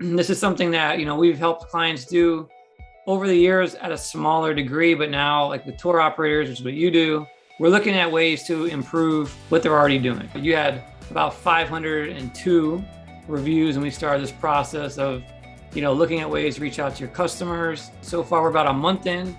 This is something that, we've helped clients do over the years at a smaller degree, but now like with tour operators, which is what you do, we're looking at ways to improve what they're already doing. You had about 502 reviews and we started this process of, looking at ways to reach out to your customers. So far, we're about a month in.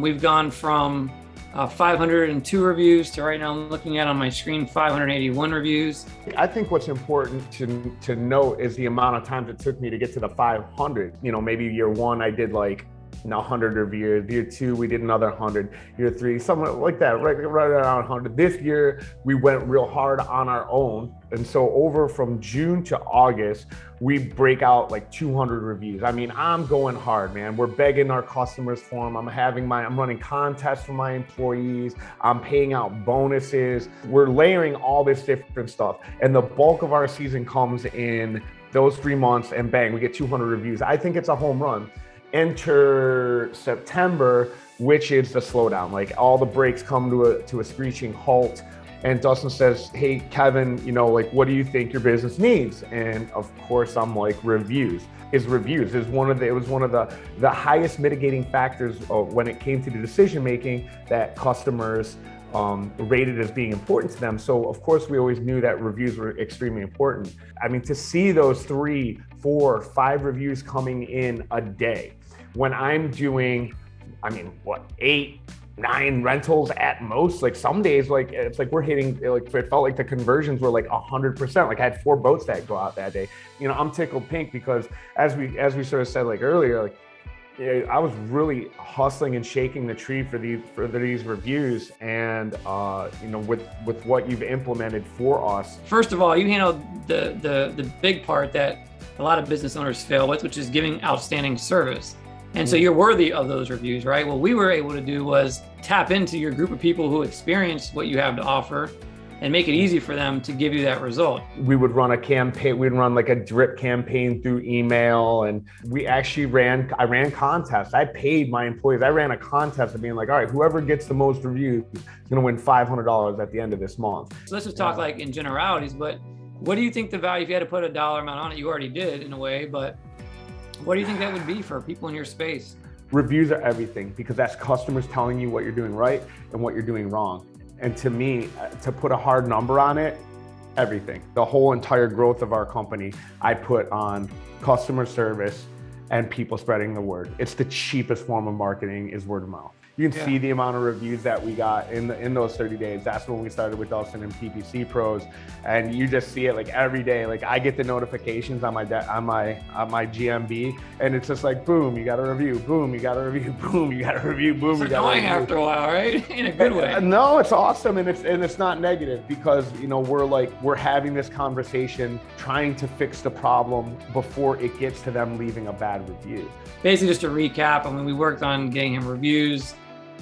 We've gone from 502 reviews to right now I'm looking at on my screen 581 reviews. I think what's important to note is the amount of time it took me to get to the 500. Maybe year one I did like 100 reviews. Year two we did another 100. Year three, something like that, right around 100. This year we went real hard on our own, and so over from June to August we break out like 200 reviews. I mean, I'm going hard, man. We're begging our customers for them. I'm running contests for my employees. I'm paying out bonuses. We're layering all this different stuff, and the bulk of our season comes in those 3 months, and bang, we get 200 reviews. I think it's a home run. Enter September, which is the slowdown. Like all the brakes come to a screeching halt. And Dustin says, "Hey, Kevin, what do you think your business needs?" And of course, I'm like, reviews. It was one of the highest mitigating factors when it came to the decision making that customers rated as being important to them. So of course, we always knew that reviews were extremely important. I mean, to see those 3, 4, 5 reviews coming in a day, when I'm doing, 8, 9 rentals at most. Like some days, like it's like we're hitting, like it felt like the conversions were like 100%. Like I had 4 boats that go out that day. I'm tickled pink because as we sort of said like earlier, like I was really hustling and shaking the tree for these reviews, and with what you've implemented for us. First of all, you handled the big part that a lot of business owners fail with, which is giving outstanding service. And so you're worthy of those reviews, right? What we were able to do was tap into your group of people who experience what you have to offer and make it easy for them to give you that result. We would run a campaign, we'd run like a drip campaign through email, and I ran contests. I paid my employees. I ran a contest of being like, all right, whoever gets the most reviews is gonna win $500 at the end of this month. So let's just talk like in generalities, but what do you think the value, if you had to put a dollar amount on it, you already did in a way, but what do you think that would be for people in your space? Reviews are everything, because that's customers telling you what you're doing right and what you're doing wrong. And to me, to put a hard number on it, everything. The whole entire growth of our company, I put on customer service and people spreading the word. It's the cheapest form of marketing is word of mouth. You can see the amount of reviews that we got in those 30 days. That's when we started with Dustin and PPC Pros, and you just see it like every day. Like I get the notifications on my GMB, and it's just like, boom, you got a review. Boom, you got a review. Boom, you got a review. Boom, you got a review. It's annoying after a while, right? In a good way. No, it's awesome, and it's not negative, because we're having this conversation, trying to fix the problem before it gets to them leaving a bad review. Basically, just to recap, we worked on getting him reviews,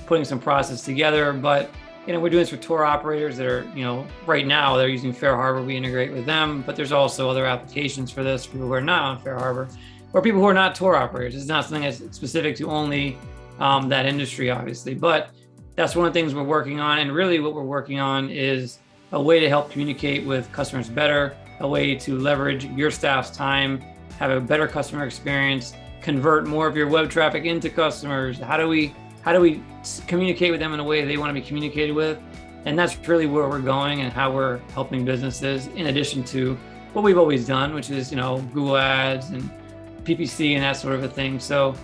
putting some process together, but we're doing this for tour operators that are, right now they're using Fair Harbor. We integrate with them, but there's also other applications for this for people who are not on Fair Harbor, or people who are not tour operators. It's not something that's specific to only that industry, obviously, but that's one of the things we're working on. And really what we're working on is a way to help communicate with customers better, a way to leverage your staff's time, have a better customer experience, convert more of your web traffic into customers. How do we communicate with them in a way they want to be communicated with? And that's really where we're going and how we're helping businesses, in addition to what we've always done, which is, Google ads and PPC and that sort of a thing. So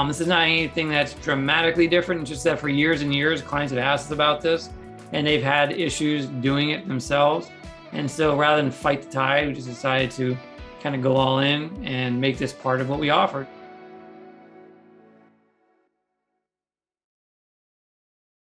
this is not anything that's dramatically different. It's just that for years and years, clients have asked us about this and they've had issues doing it themselves. And so rather than fight the tide, we just decided to kind of go all in and make this part of what we offer.